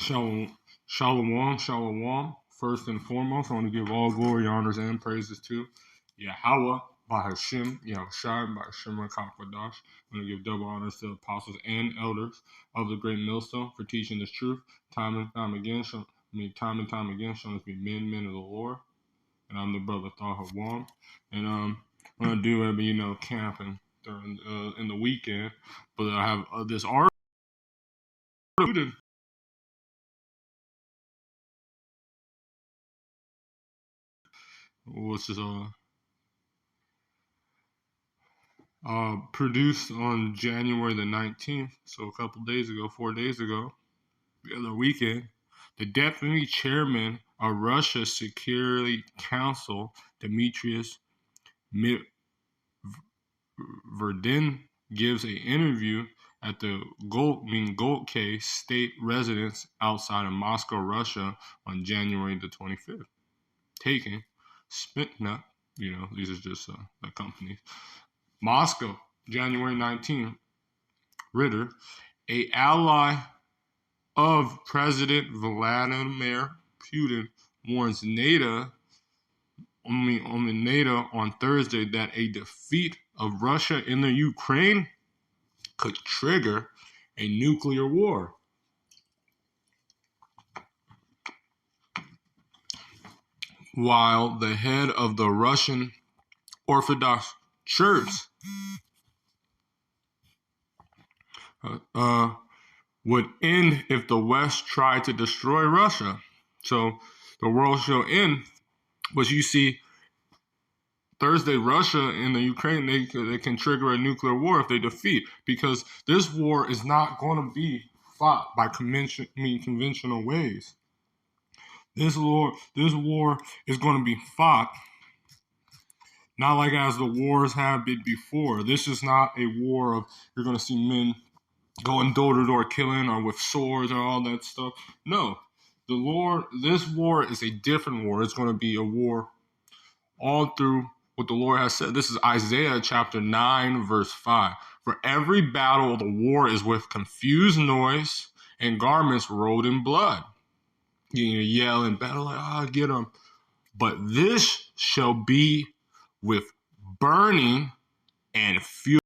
Shalom, shalom, shalom. First and foremost, I want to give all glory, honors, and praises to Yahweh by Hashem, Yahushai by Hashem Rakakwadash. I want to give double honors to the apostles and elders of the great millstone for teaching this truth time and time again. Time and time again, showing us to be men of the Lord. And I'm the brother Thaha Wam. And I'm gonna do camping during in the weekend. But I have this article which is produced on January the 19th, so a couple days ago, 4 days ago, the other weekend. The deputy chairman of Russia's Security Council, Demetrius Verdin, gives an interview at the Golke state residence outside of Moscow, Russia, on January the 25th. Taking Sputnik, these are just the companies. Moscow, January 19th. Ritter, a ally of President Vladimir Putin, warns NATO on Thursday that a defeat of Russia in the Ukraine could trigger a nuclear war. While the head of the Russian Orthodox Church would end if the West tried to destroy Russia. So the world shall end. But you see, Thursday, Russia and the Ukraine, they can trigger a nuclear war if they defeat, because this war is not going to be fought by conventional ways. This war is going to be fought not like as the wars have been before. This is not a war of you're going to see men going door to door killing or with swords or all that stuff. No, this war is a different war. It's going to be a war all through what the Lord has said. This is Isaiah chapter 9, verse 5. For every battle of the war is with confused noise and garments rolled in blood. You yell in battle like, get them. But this shall be with burning and fuel.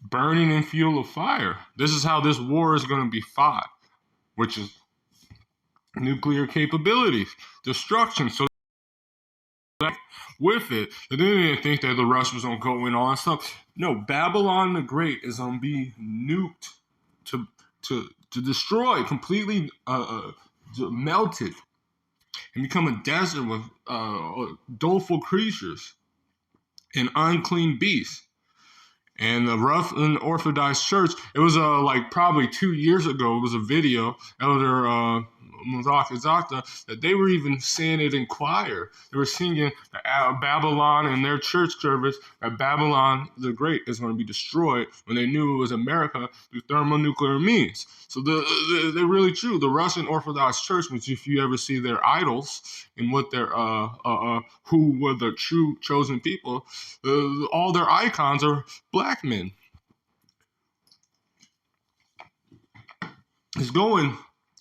Burning and fuel of fire. This is how this war is going to be fought, which is nuclear capabilities, destruction. So with it, they didn't think that the Russians don't go in all that stuff. No, Babylon the Great is going to be nuked to destroy, completely melted, and become a desert with doleful creatures and unclean beasts. And the rough and Orthodox Church, it was like probably 2 years ago, it was a video, Elder Zakta, that they were even saying it in choir. They were singing Babylon in their church service, that Babylon the Great is going to be destroyed, when they knew it was America through thermonuclear means. So they're really true. The Russian Orthodox Church, which if you ever see their idols and what their who were the true chosen people, all their icons are black men. It's going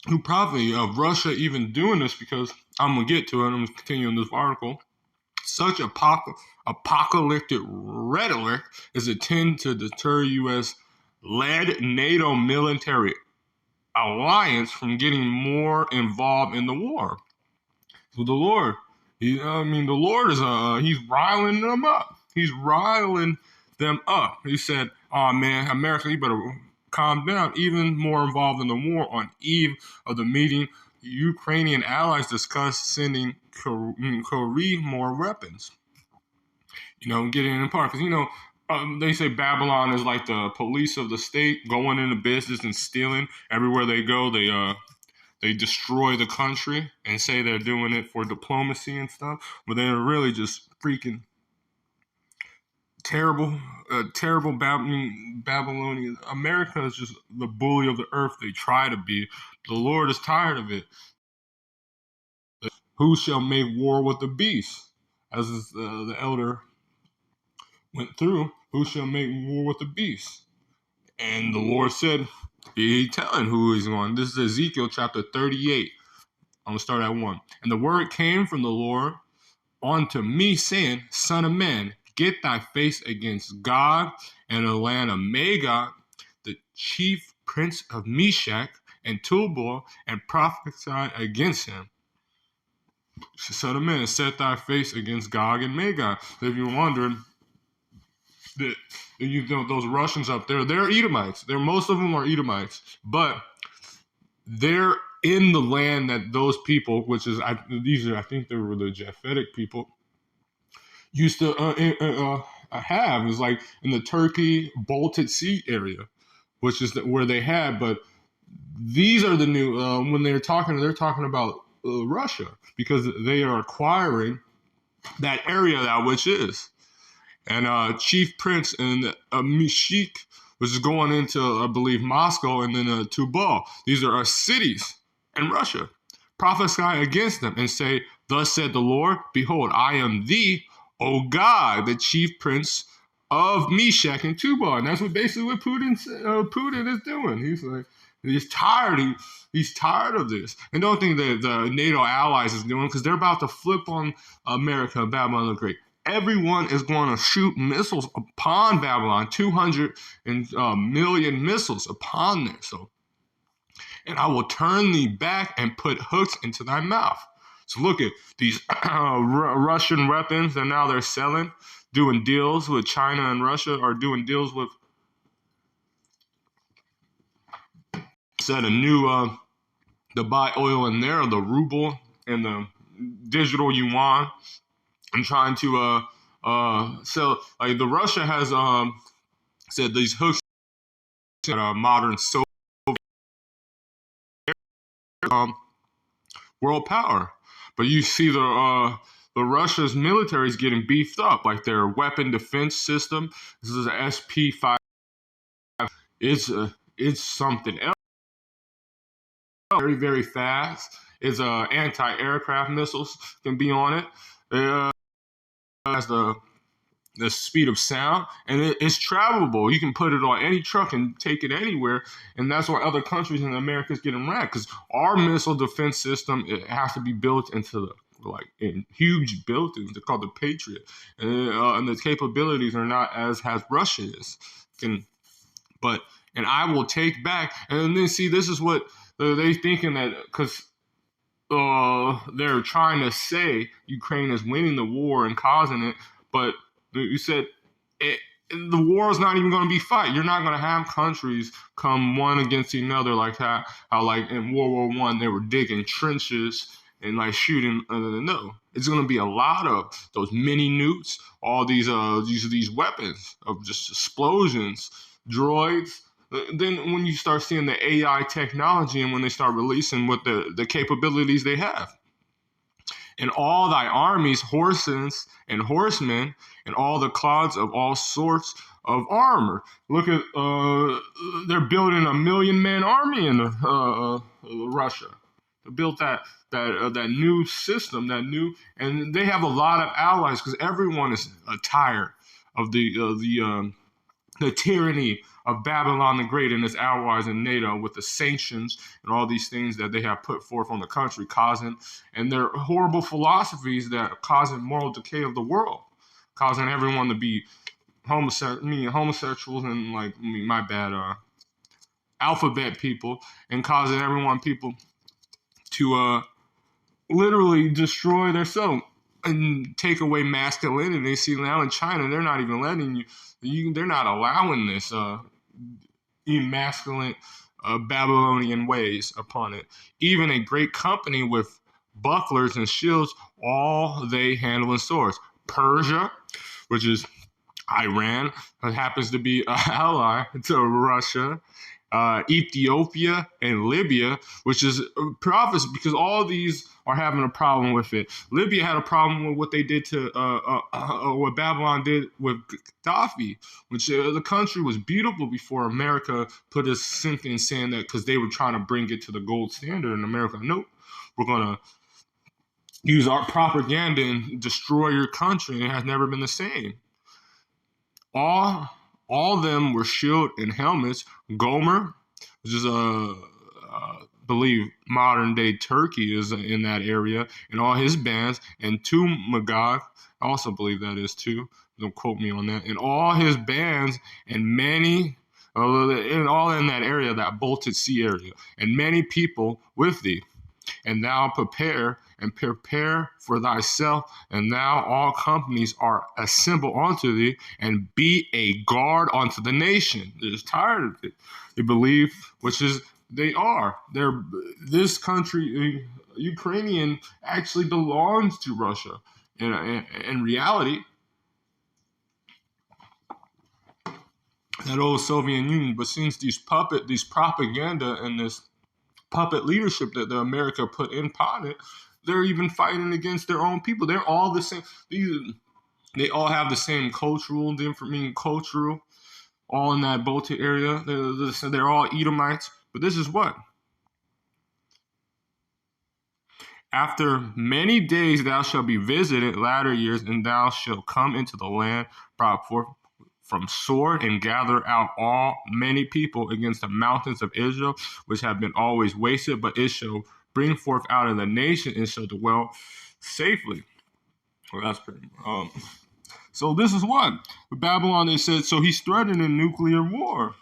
who probably of Russia even doing this, because I'm going to get to it. I'm going to continue in this article. Such apocalyptic rhetoric is intended to deter U.S.-led NATO military alliance from getting more involved in the war. So the Lord, the Lord is he's riling them up. He's riling them up. He said, "Oh man, America, you better calm down." Even more involved in the war. On eve of the meeting, Ukrainian allies discussed sending Korea more weapons. Getting in part, because they say Babylon is like the police of the state, going into business and stealing everywhere they go. They destroy the country and say they're doing it for diplomacy and stuff, but they're really just freaking terrible Babylonian. America is just the bully of the earth. They try to be. The Lord is tired of it. Who shall make war with the beast? As the elder went through, who shall make war with the beast? And the Lord said, He's telling who he's going. This is Ezekiel chapter 38. I'm going to start at 1. And the word came from the Lord unto me, saying, Son of man, get thy face against Gog and the land of Magog, the chief prince of Meshach and Tubal, and prophesy against him. Son of man, set thy face against Gog and Magog. So if you're wondering, those Russians up there, they're Edomites. Most of them are Edomites, but they're in the land that those people, which is I think they were the Japhetic people, used to have. Is like in the Turkey Baltic Sea area, which is where they had. But these are the new when they're talking about Russia, because they are acquiring that area that which is. And Chief Prince and Meshach, which is going into, I believe, Moscow, and then Tubal. These are cities in Russia. Prophesy against them and say, Thus said the Lord, Behold, I am thee, O God, the chief prince of Meshach and Tubal. And that's basically what Putin is doing. He's like, he's tired. He's tired of this. And don't think that the NATO allies is doing, because they're about to flip on America and Babylon the Great. Everyone is going to shoot missiles upon Babylon, 200 million missiles upon there. So, and I will turn thee back and put hooks into thy mouth. So look at these Russian weapons that now they're selling, doing deals with China and Russia, are doing deals with, said a new, to buy oil in there, the ruble and the digital yuan, and trying to sell. Like the Russia has said these hooks at modern Soviet world power, but you see the Russia's military is getting beefed up, like their weapon defense system. This is an SP5. It's something else. Very, very fast. It's anti-aircraft missiles can be on it. Has the speed of sound, and it's travelable. You can put it on any truck and take it anywhere, and that's why other countries in America is getting wrecked, because our missile defense system, it has to be built into in huge buildings. They're called the Patriot, and the capabilities are not as Russia is. And I will take back, and then see, this is what they thinking, that because they're trying to say Ukraine is winning the war and causing it, but you said the war is not even going to be fight. You're not going to have countries come one against another like how like in World War I they were digging trenches and like shooting. No, it's going to be a lot of those mini nukes, all these weapons of just explosions, droids. Then when you start seeing the AI technology, and when they start releasing what the capabilities they have, and all thy armies, horses and horsemen, and all the clods of all sorts of armor. Look at they're building 1,000,000-man army in Russia. They built that new system, and they have a lot of allies, because everyone is tired of the tyranny of Babylon the Great and its allies in NATO, with the sanctions and all these things that they have put forth on the country, and their horrible philosophies that are causing moral decay of the world, causing everyone to be homosexuals and alphabet people, and causing people to literally destroy themselves and take away masculinity. See, now in China, they're not even letting they're not allowing this emasculate Babylonian ways upon it. Even a great company with bucklers and shields, all they handle in swords. Persia, which is Iran, that happens to be an ally to Russia. Ethiopia and Libya, which is prophecy, because all these are having a problem with it. Libya had a problem with what they did to what Babylon did with Gaddafi, which the country was beautiful before America put a something in saying that, because they were trying to bring it to the gold standard in America. Nope, we're gonna use our propaganda and destroy your country. It has never been the same. All of them were shield and helmets. Gomer which is believe modern day Turkey is in that area, and all his bands, and to Magog, I also believe that is too. Don't quote me on that. And all his bands and many, and all in that area, that Baltic Sea area, and many people with thee. And thou prepare for thyself, and thou all companies are assembled unto thee, and be a guard unto the nation. They're just tired of it. They believe, which is they are. They're this country, Ukrainian, actually belongs to Russia. In reality, that old Soviet Union. But since these propaganda and this puppet leadership that the America put in it, they're even fighting against their own people. They're all the same. They all have the same cultural, all in that Baltic area. They're all Edomites. But this is what? After many days thou shalt be visited, latter years, and thou shalt come into the land brought forth from sword, and gather out all many people against the mountains of Israel, which have been always wasted, but it shall bring forth out of the nation and shall dwell safely. Well, that's pretty. So this is what with Babylon. They said so. He's threatening a nuclear war,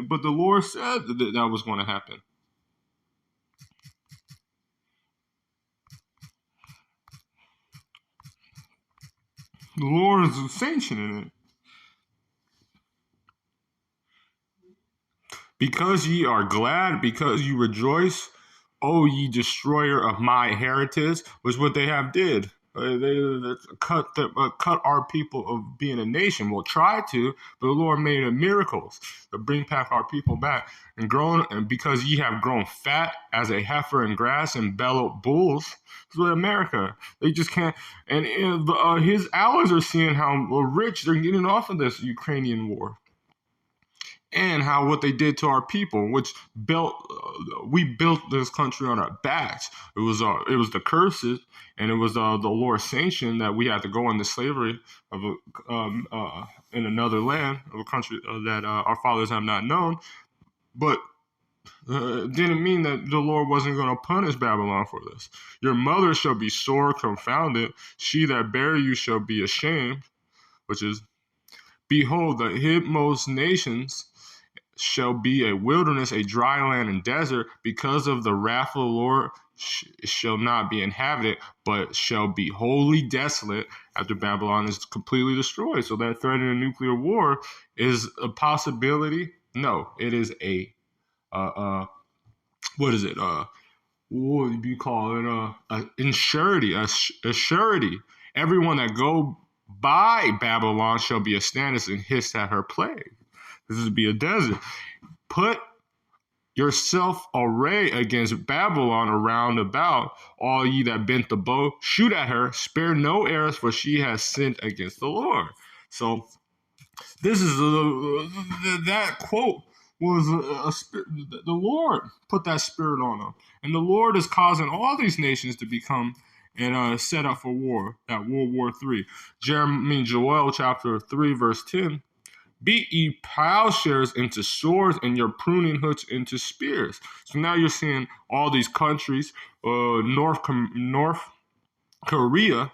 but the Lord said that was going to happen. The Lord is sanctioning it. Because ye are glad, because you rejoice, O ye destroyer of my heritage, was what they have did. They cut our people of being a nation. Well, try to, but the Lord made miracles to bring back our people back and grown. And because ye have grown fat as a heifer in grass and bellowed bulls, this is America. They just can't. And his allies are seeing how rich they're getting off of this Ukrainian war. And how what they did to our people, which we built this country on our backs. It was the curses, and it was the Lord sanction that we had to go into slavery of in another land of a country that our fathers have not known. But it didn't mean that the Lord wasn't going to punish Babylon for this. Your mother shall be sore confounded; she that bare you shall be ashamed. Which is, behold, the hitmost nations shall be a wilderness, a dry land and desert, because of the wrath of the Lord shall not be inhabited, but shall be wholly desolate after Babylon is completely destroyed. So that threat in a nuclear war is a possibility. No, it is a what is it? What do you call it? A surety. Everyone that go by Babylon shall be astonished and hiss at her plague. This is be a desert. Put yourself array against Babylon around about, all ye that bent the bow. Shoot at her, spare no arrows, for she has sinned against the Lord. So this is that quote was the Lord put that spirit on them, and the Lord is causing all these nations to become and set up for war. That World War III. Joel chapter 3 verse 10. Beat ye plowshares into swords and your pruning hooks into spears. So now you're seeing all these countries. North Korea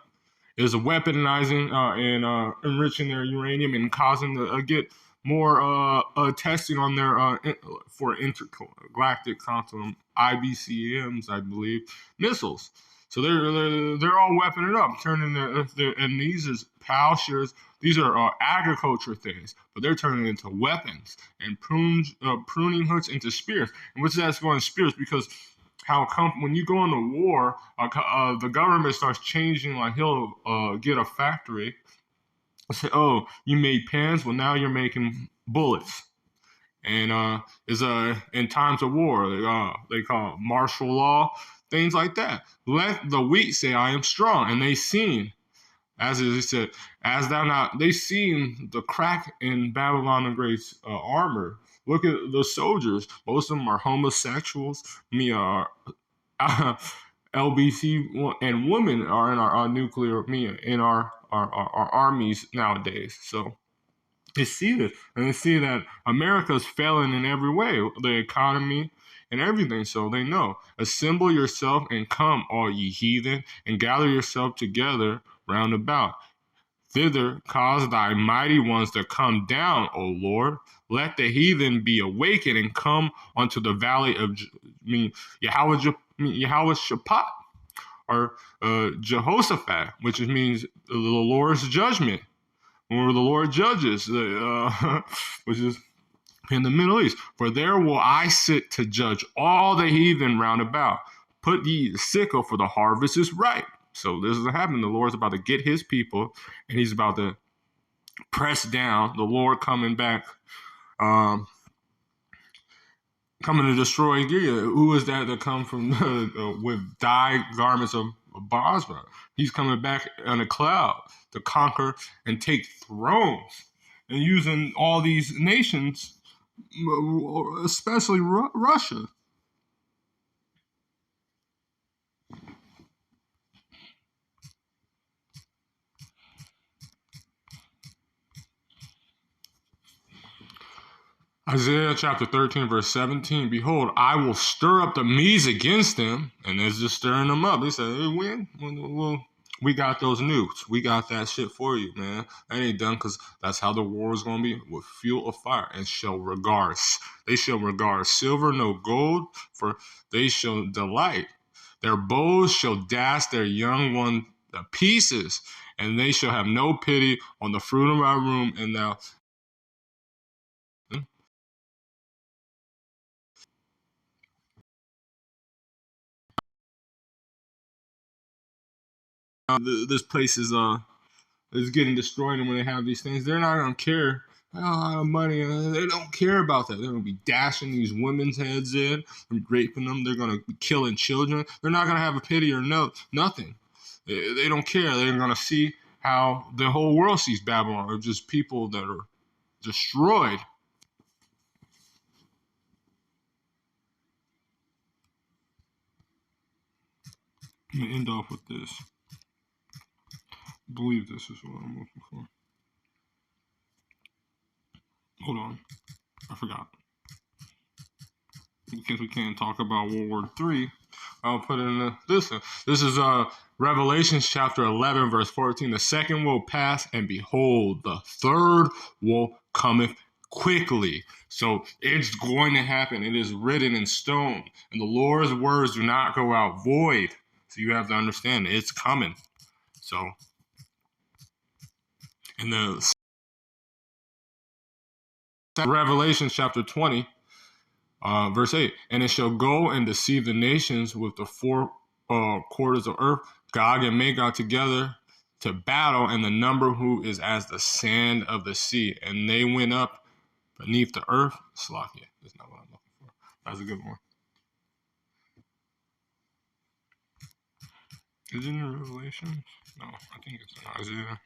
is weaponizing and enriching their uranium and causing to get more testing on their for intergalactic quantum IBCMs, I believe, missiles. So they're all weaponing up, turning and these is plowshares. These are agriculture things, but they're turning into weapons and pruning hooks into spears. And what's that's going spears? Because when you go into war, the government starts changing. Like he'll get a factory, say, "Oh, you made pens. Well, now you're making bullets." And is in times of war, they call it martial law, things like that. Let the weak say, "I am strong," and they seen, as it said, as thou not. They seen the crack in Babylon the Great's armor. Look at the soldiers. Most of them are homosexuals. LBC and women are in our nuclear, in our armies nowadays. So They see this, and they see that America is failing in every way, the economy and everything. So they know, assemble yourself and come, all ye heathen, and gather yourself together round about. Thither cause thy mighty ones to come down, O Lord. Let the heathen be awakened and come unto the valley of Yahweh Shaphat, or Jehoshaphat, which means the Lord's judgment, or the Lord judges, which is in the Middle East. For there will I sit to judge all the heathen round about. Put ye the sickle, for the harvest is ripe. So this is happening. The Lord's about to get his people, and he's about to press down. The Lord coming back, coming to destroy Gilead. Who is that come from with dyed garments of Basra? He's coming back on a cloud to conquer and take thrones, and using all these nations, especially Russia. Isaiah chapter 13, verse 17, behold, I will stir up the Medes against them, and it's just stirring them up. They said, hey, we got those nukes. We got that shit for you, man. That ain't done, because that's how the war is going to be, with fuel of fire, and they shall regard silver, no gold, for they shall delight. Their bows shall dash their young one to pieces, and they shall have no pity on the fruit of our womb, and thou this place is getting destroyed, and when they have these things, they're not gonna care. Money, they don't care about that. They're gonna be dashing these women's heads in and raping them. They're gonna be killing children. They're not gonna have a pity or nothing. They don't care. They're gonna see how the whole world sees Babylon, or just people that are destroyed. I'm gonna end off with this. I believe this is what I'm looking for. Hold on, I forgot. Because we can't talk about World War III, I'll put in this. This is Revelation chapter 11, verse 14. The second will pass, and behold, the third will cometh quickly. So it's going to happen. It is written in stone, and the Lord's words do not go out void. So you have to understand it's coming. So in the Revelation chapter 20, verse 8, and it shall go and deceive the nations with the four quarters of earth, Gog and Magog together to battle, and the number who is as the sand of the sea. And they went up beneath the earth. Slovakia, that's not what I'm looking for. That's a good one. Is it in Revelation? No, I think it's in Isaiah.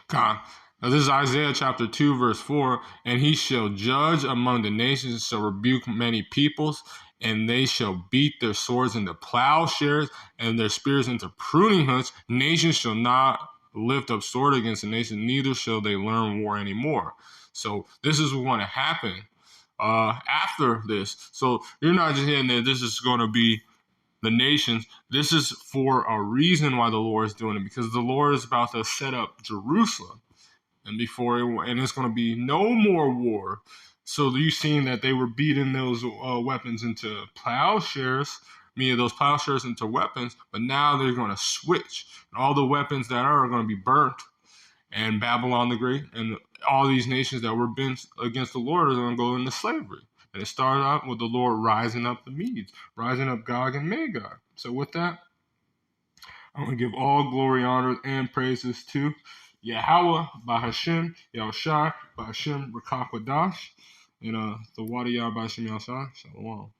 God. Now this is Isaiah chapter 2, verse 4. And he shall judge among the nations, shall rebuke many peoples, and they shall beat their swords into plowshares and their spears into pruning hooks. Nations shall not lift up sword against a nation, neither shall they learn war anymore. So this is what's going to happen after this. So you're not just hearing that this is going to be the nations. This is for a reason why the Lord is doing it, because the Lord is about to set up Jerusalem, and it's going to be no more war. So you've seen that they were beating those weapons into plowshares, meaning those plowshares into weapons, but now they're going to switch. And all the weapons that are going to be burnt, and Babylon the Great and all these nations that were bent against the Lord are going to go into slavery. And it started out with the Lord rising up the Medes, rising up Gog and Magog. So with that, I'm going to give all glory, honor, and praises to Yahweh, by Hashem, Yahushai, by Hashem, Rakakwadash, and the Wadiyah by Hashem Yahushai. Shalom.